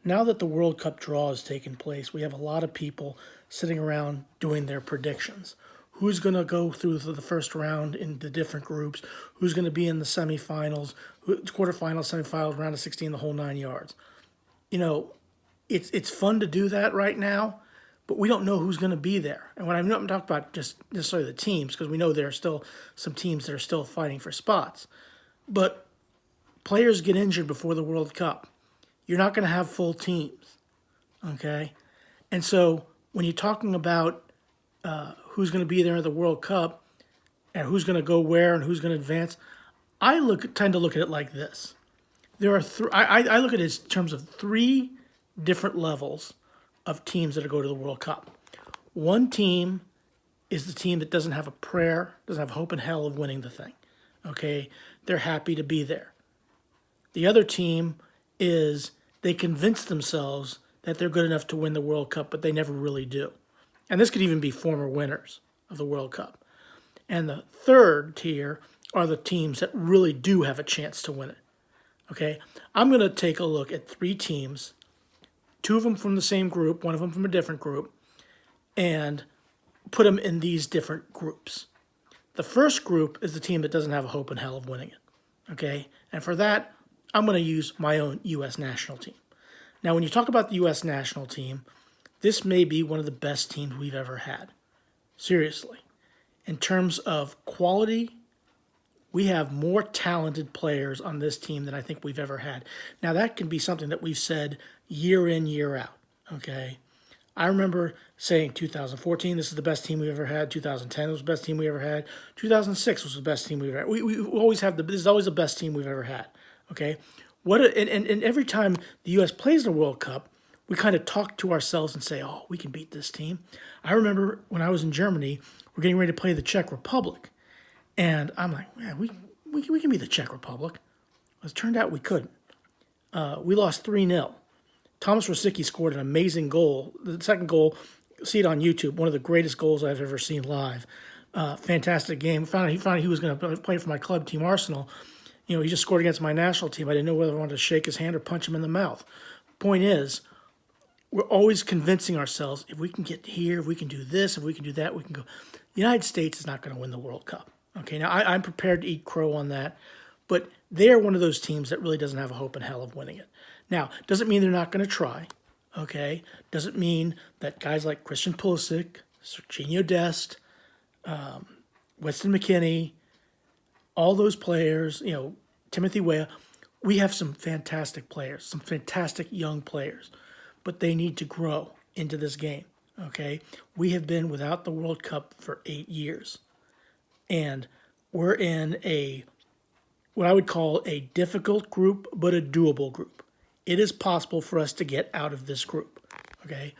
Now that the World Cup draw has taken place, we have a lot of people sitting around doing their predictions. Who's going to go through the first round in the different groups? Who's going to be in the semifinals, quarterfinals, semifinals, round of 16, the whole 9 yards? You know, it's fun to do that right now, but we don't know who's going to be there. And when I'm not talking about just necessarily the teams, because we know there are still some teams that are still fighting for spots, but players get injured before the World Cup. You're not going to have full teams, okay? And so when you're talking about who's going to be there at the World Cup and who's going to go where and who's going to advance, tend to look at it like this. There are I look at it in terms of three different levels of teams that are going to the World Cup. One team is the team that doesn't have a prayer, doesn't have hope in hell of winning the thing. Okay, they're happy to be there. The other team is they convince themselves that they're good enough to win the World Cup, but they never really do. And this could even be former winners of the World Cup. And the third tier are the teams that really do have a chance to win it. Okay, I'm going to take a look at three teams, two of them from the same group, one of them from a different group, and put them in these different groups. The first group is the team that doesn't have a hope in hell of winning it. Okay, and for that, I'm going to use my own U.S. national team. Now, when you talk about the U.S. national team, this may be one of the best teams we've ever had. Seriously. In terms of quality, we have more talented players on this team than I think we've ever had. Now, that can be something that we've said year in, year out, okay? I remember saying 2014, this is the best team we've ever had. 2010 was the best team we ever had. 2006 was the best team we've ever had. We always have this is always the best team we've ever had, okay? And every time the U.S. plays the World Cup, we kind of talk to ourselves and say, oh, we can beat this team. I remember when I was in Germany, we're getting ready to play the Czech Republic. And I'm like, man, we can beat the Czech Republic. Well, it turned out we couldn't. We lost 3-0. Thomas Rosicky scored an amazing goal. The second goal, see it on YouTube, one of the greatest goals I've ever seen live. Fantastic game. He found he was going to play for my club, Team Arsenal. You know, he just scored against my national team. I didn't know whether I wanted to shake his hand or punch him in the mouth. Point is, we're always convincing ourselves, if we can get here, if we can do this, if we can do that, we can go. The United States is not going to win the World Cup. Okay, now I'm prepared to eat crow on that, but they're one of those teams that really doesn't have a hope in hell of winning it. Now, doesn't mean they're not going to try, okay? Doesn't mean that guys like Christian Pulisic, Serginho Dest, Weston McKennie, all those players, you know, Timothy Weah, we have some fantastic players, some fantastic young players, but they need to grow into this game, okay? We have been without the World Cup for 8 years. And we're in what I would call a difficult group, but a doable group. It is possible for us to get out of this group, okay?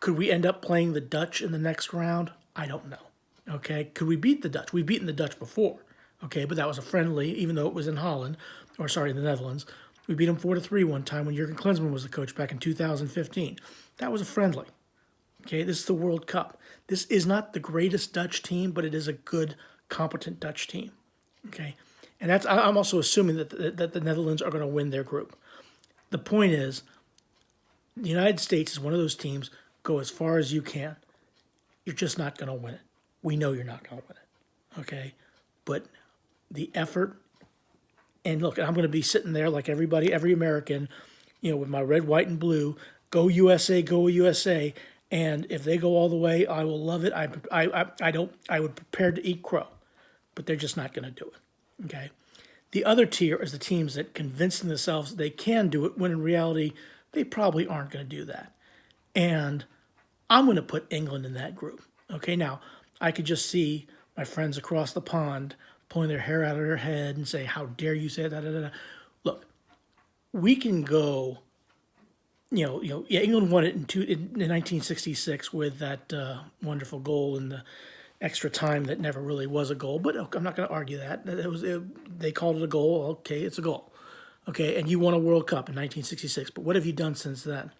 Could we end up playing the Dutch in the next round? I don't know, okay? Could we beat the Dutch? We've beaten the Dutch before, okay? But that was a friendly, even though it was in the Netherlands. We beat them 4-3 one time when Jurgen Klinsmann was the coach back in 2015. That was a friendly. Okay, this is the World Cup. This is not the greatest Dutch team, but it is a good, competent Dutch team. Okay, and I'm also assuming that the Netherlands are going to win their group. The point is, the United States is one of those teams. Go as far as you can. You're just not going to win it. We know you're not going to win it. Okay, but the effort, and look, I'm going to be sitting there like everybody, every American, you know, with my red, white, and blue. Go USA, go USA. And if they go all the way, I will love it. I would prepare to eat crow, but they're just not going to do it. Okay. The other tier is the teams that convince themselves they can do it when in reality they probably aren't going to do that. And I'm going to put England in that group. Okay. Now I could just see my friends across the pond pulling their hair out of their head and say, "How dare you say that?" Look, we can go. Yeah, England won it in 1966 with that wonderful goal in the extra time that never really was a goal. But I'm not going to argue that. They called it a goal. Okay, it's a goal. Okay, and you won a World Cup in 1966. But what have you done since then?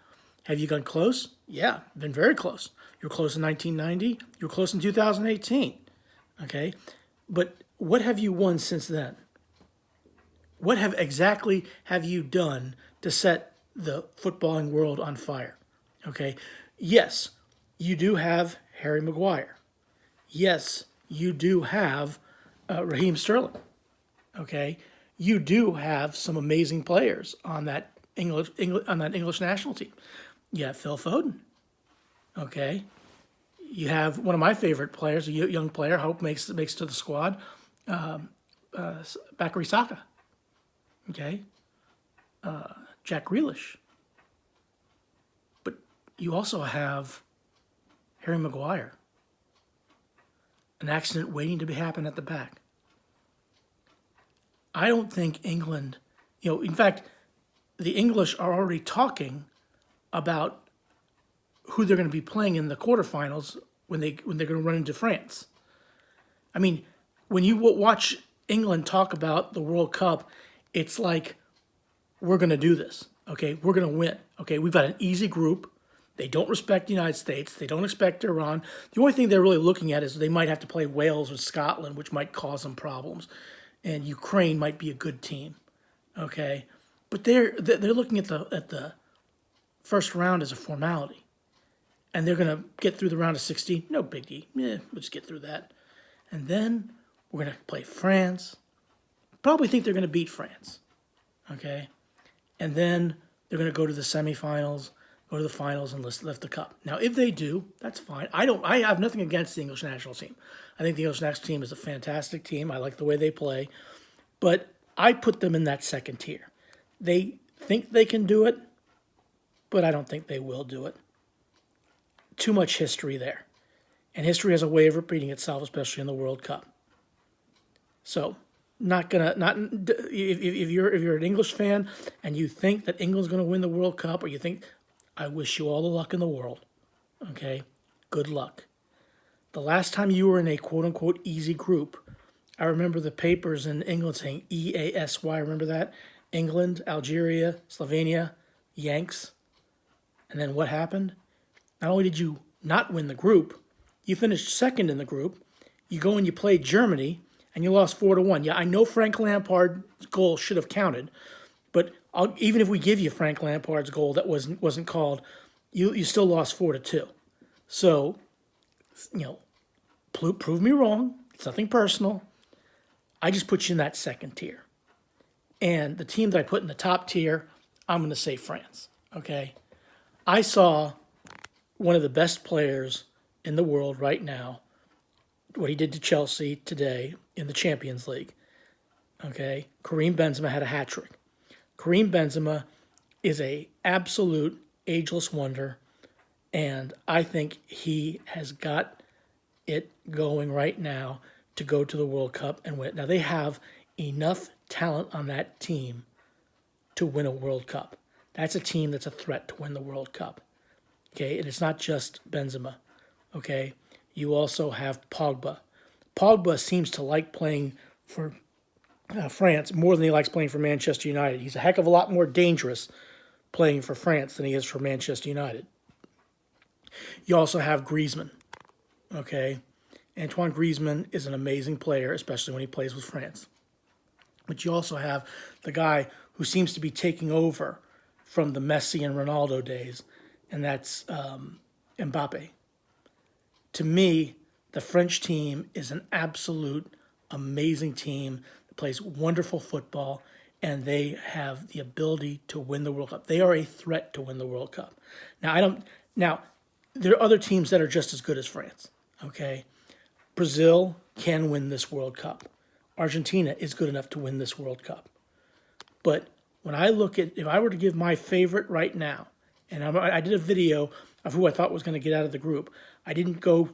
Have you gone close? Yeah, been very close. You were close in 1990. You were close in 2018. Okay, but what have you won since then? What exactly have you done to set the footballing world on fire. Okay, yes, you do have Harry Maguire. Yes, you do have Raheem Sterling. Okay, you do have some amazing players on that English national team. You have Phil Foden. Okay, you have one of my favorite players, a young player. Hope makes to the squad. Bakary Saka. Okay, Jack Grealish. But you also have Harry Maguire. An accident waiting to happen at the back. I don't think England, in fact, the English are already talking about who they're going to be playing in the quarterfinals when they're going to run into France. I mean, when you watch England talk about the World Cup, it's like, we're going to do this. Okay, we're going to win. Okay, we've got an easy group. They don't respect the United States. They don't expect Iran. The only thing they're really looking at is they might have to play Wales or Scotland, which might cause them problems. And Ukraine might be a good team. Okay, but they're looking at the first round as a formality, and they're going to get through the round of 16. No biggie. We'll just get through that, and then we're going to play France. Probably think they're going to beat France. Okay, and then they're going to go to the semifinals. Go to the finals and lift the cup. Now, if they do, that's fine. I have nothing against the English national team. I think the English national team is a fantastic team. I like the way they play. But I put them in that second tier. They think they can do it, but I don't think they will do it. Too much history there. And history has a way of repeating itself, especially in the World Cup. So, if you're an English fan and you think that England's going to win the World Cup, or you think, I wish you all the luck in the world. Okay? Good luck. The last time you were in a quote-unquote easy group, I remember the papers in England saying EASY. Remember that? England, Algeria, Slovenia, Yanks. And then what happened? Not only did you not win the group, you finished second in the group. You go and you play Germany, and you lost 4-1. Yeah, I know Frank Lampard's goal should have counted, but even if we give you Frank Lampard's goal that wasn't called, you still lost 4-2. So, prove me wrong. It's nothing personal. I just put you in that second tier. And the team that I put in the top tier, I'm going to say France. Okay? I saw one of the best players in the world right now, what he did to Chelsea today in the Champions League. Okay? Karim Benzema had a hat trick. Karim Benzema is a absolute ageless wonder, and I think he has got it going right now to go to the World Cup and win it. Now, they have enough talent on that team to win a World Cup. That's a team that's a threat to win the World Cup. Okay, and it's not just Benzema. Okay, you also have Pogba. Pogba seems to like playing for France more than he likes playing for Manchester United. He's a heck of a lot more dangerous playing for France than he is for Manchester United. You also have Griezmann. Okay, Antoine Griezmann is an amazing player, especially when he plays with France. But you also have the guy who seems to be taking over from the Messi and Ronaldo days, and that's Mbappe. To me, the French team is an absolute amazing team that plays wonderful football, and they have the ability to win the World Cup. They are a threat to win the World Cup. Now, there are other teams that are just as good as France. Okay, Brazil can win this World Cup. Argentina is good enough to win this World Cup. But when I look at, if I were to give my favorite right now, and I did a video of who I thought was going to get out of the group, I didn't go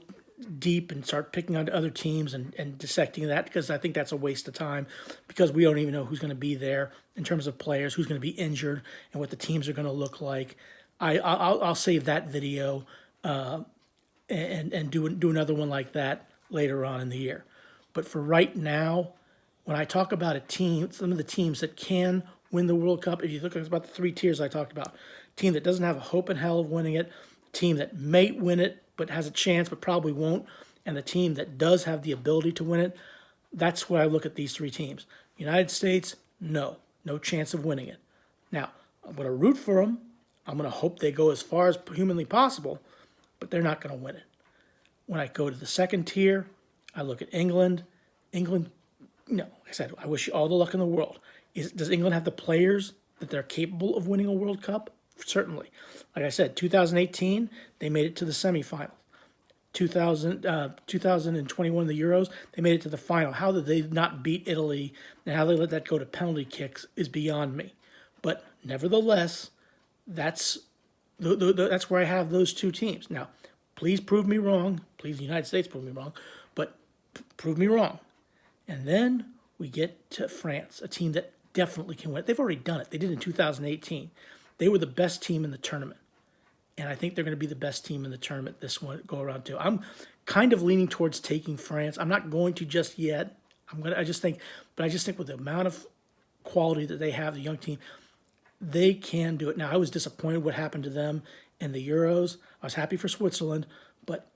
deep and start picking on other teams and dissecting that, because I think that's a waste of time, because we don't even know who's going to be there in terms of players, who's going to be injured, and what the teams are going to look like. I'll save that video and do another one like that later on in the year. But for right now, when I talk about a team, some of the teams that can win the World Cup, if you look at about the three tiers I talked about, team that doesn't have a hope in hell of winning it, team that may win it but has a chance but probably won't, and the team that does have the ability to win it, that's where I look at these three teams. United States, no chance of winning it. Now, I'm going to root for them. I'm going to hope they go as far as humanly possible, but they're not going to win it. When I go to the second tier, I look at England. England, like I said, I wish you all the luck in the world. Does England have the players that they're capable of winning a World Cup? Certainly. Like I said, 2018, they made it to the semifinal. 2021, the Euros, they made it to the final. How did they not beat Italy and how they let that go to penalty kicks is beyond me. But nevertheless, that's where I have those two teams. Now, please prove me wrong. Please, the United States, prove me wrong. But prove me wrong. And then we get to France, a team that definitely can win. They've already done it. They did in 2018. They were the best team in the tournament. And I think they're going to be the best team in the tournament this one go around too. I'm kind of leaning towards taking France. I'm not going to just yet. I just think with the amount of quality that they have, the young team, they can do it. Now, I was disappointed what happened to them in the Euros. I was happy for Switzerland, but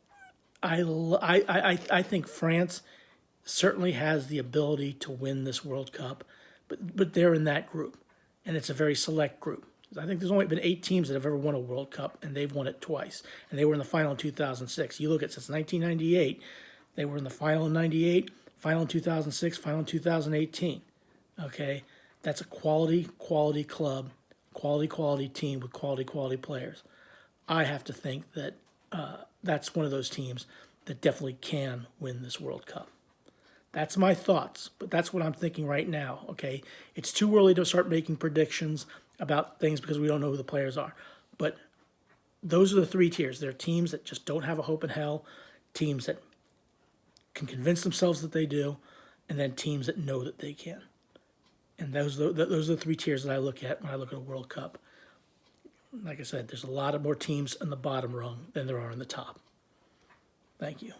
I think France certainly has the ability to win this World Cup, but they're in that group, and it's a very select group. I think there's only been 8 teams that have ever won a World Cup, and they've won it twice. And they were in the final in 2006. You look at since 1998, they were in the final in 98, final in 2006, final in 2018. Okay, that's a quality club, quality team with quality players. I have to think that that's one of those teams that definitely can win this World Cup. That's my thoughts, but that's what I'm thinking right now, okay? It's too early to start making predictions about things because we don't know who the players are. But those are the 3 tiers. There are teams that just don't have a hope in hell, teams that can convince themselves that they do, and then teams that know that they can. And those are the 3 tiers that I look at when I look at a World Cup. Like I said, there's a lot of more teams in the bottom rung than there are in the top. Thank you.